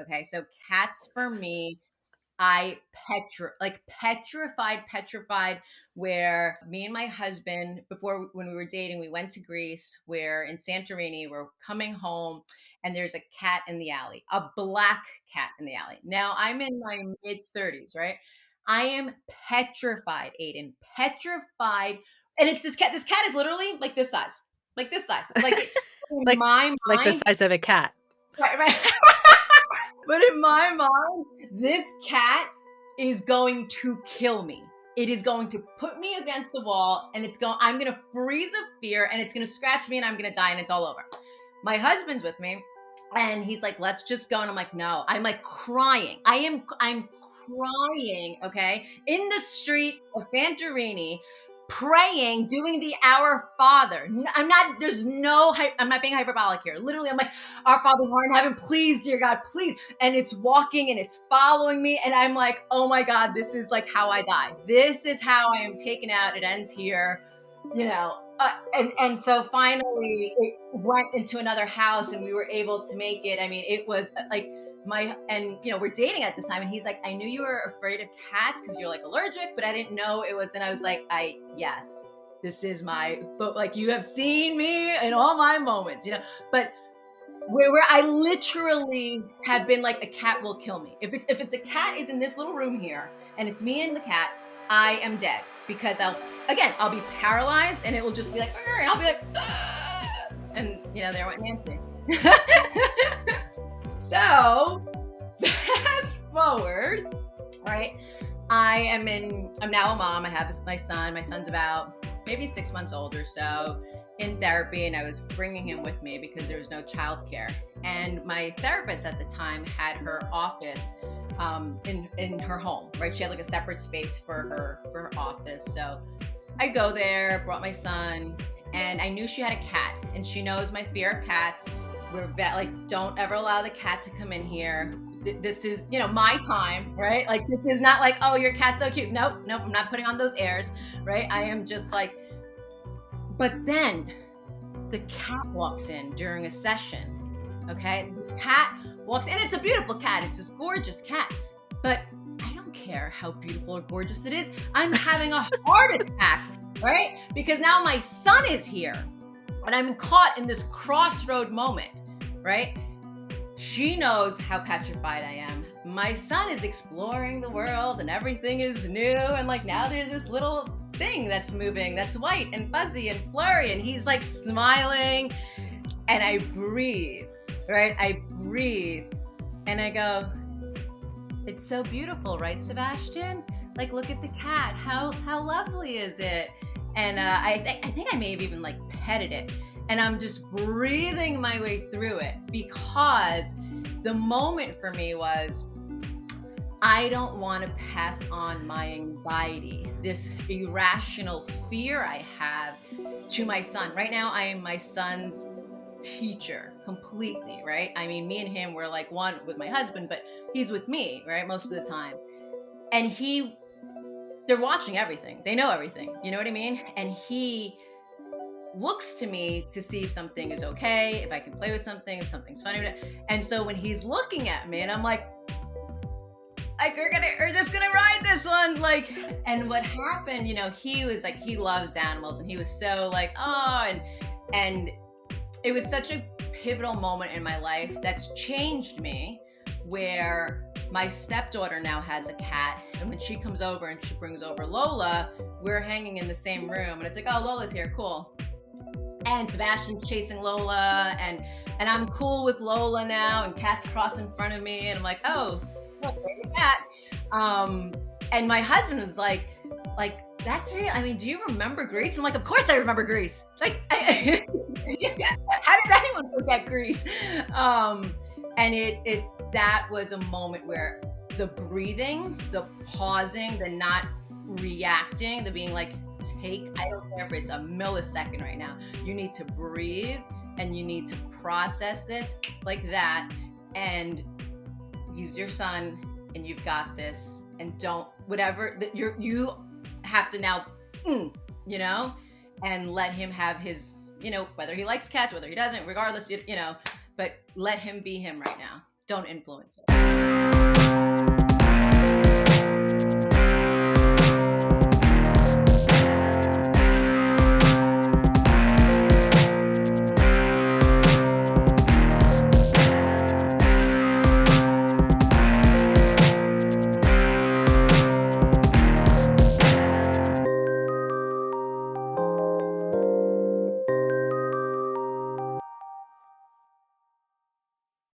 Okay. So cats for me, petrified, where me and my husband, before when we were dating, we went to Greece, where in Santorini, we're coming home and there's a cat in the alley, a black cat in the alley. Now I'm in my mid 30s, right? I am petrified, Aiden, petrified. And it's this cat is literally like this size, like in like my the mind, size of a cat. right. But in my mind, this cat is going to kill me. It is going to put me against the wall and I'm going to freeze of fear and it's going to scratch me and I'm going to die and it's all over. My husband's with me and he's like, let's just go. And I'm like, no, I'm like crying. I'm crying, okay, in the street of Santorini, praying, doing the Our Father. I'm not being hyperbolic here. Literally, I'm like, Our Father who art in heaven, please, dear God, please. And it's walking and it's following me. And I'm like, oh my God, this is like how I die. This is how I am taken out. It ends here, you know. And so finally it went into another house and we were able to make it. I mean, it was like we're dating at this time and he's like, I knew you were afraid of cats because you're like allergic, but I didn't know it was. And I was like, yes, this is but like, you have seen me in all my moments, but where I literally have been like, a cat will kill me. If it's a cat is in this little room here and it's me and the cat, I am dead because I'll be paralyzed and it will just be like, and I'll be like, ah! And there went Nancy. So fast forward, right? I'm now a mom. I have my son. My son's about maybe 6 months old or so, in therapy, and I was bringing him with me because there was no childcare. And my therapist at the time had her office in her home, right? She had like a separate space for her office. So I go there, brought my son, and I knew she had a cat, and she knows my fear of cats. We're like, don't ever allow the cat to come in here. This is, my time, right? Like, this is not like, oh, your cat's so cute. Nope, I'm not putting on those airs, right? I am just like, but then the cat walks in during a session, okay? The cat walks in, it's a beautiful cat. It's this gorgeous cat, but I don't care how beautiful or gorgeous it is. I'm having a heart attack, right? Because now my son is here and I'm caught in this crossroad moment, right? She knows how petrified I am. My son is exploring the world and everything is new. And like, now there's this little thing that's moving, that's white and fuzzy and flurry. And he's like smiling and I breathe, right? I breathe and I go, it's so beautiful, right, Sebastian? Like, look at the cat. How lovely is it? And I think I may have even like petted it. And I'm just breathing my way through it because the moment for me was, I don't want to pass on my anxiety, this irrational fear I have, to my son. Right now, I am my son's teacher completely, right? I mean, me and him, we're like one with my husband, but he's with me, right? Most of the time. And they're watching everything. They know everything. You know what I mean? And he looks to me to see if something is okay, if I can play with something, if something's funny. And so when he's looking at me and I'm like we're just gonna ride this one. Like, and what happened, he was like, he loves animals and he was so like, oh, and it was such a pivotal moment in my life that's changed me, where my stepdaughter now has a cat, and when she comes over and she brings over Lola, we're hanging in the same room and it's like, oh, Lola's here, cool. And Sebastian's chasing Lola and I'm cool with Lola now, and cats cross in front of me and I'm like, oh, look, there's a cat. And my husband was like, that's real. I mean, do you remember Greece? I'm like, of course I remember Greece. Like, how does anyone forget Greece? And that was a moment where the breathing, the pausing, the not reacting, the being like, I don't care if it's a millisecond right now. You need to breathe and you need to process this like that, and use your son, and you've got this, and don't, whatever that you have to now, and let him have his, whether he likes cats, whether he doesn't, regardless, but let him be him right now. don't influence it.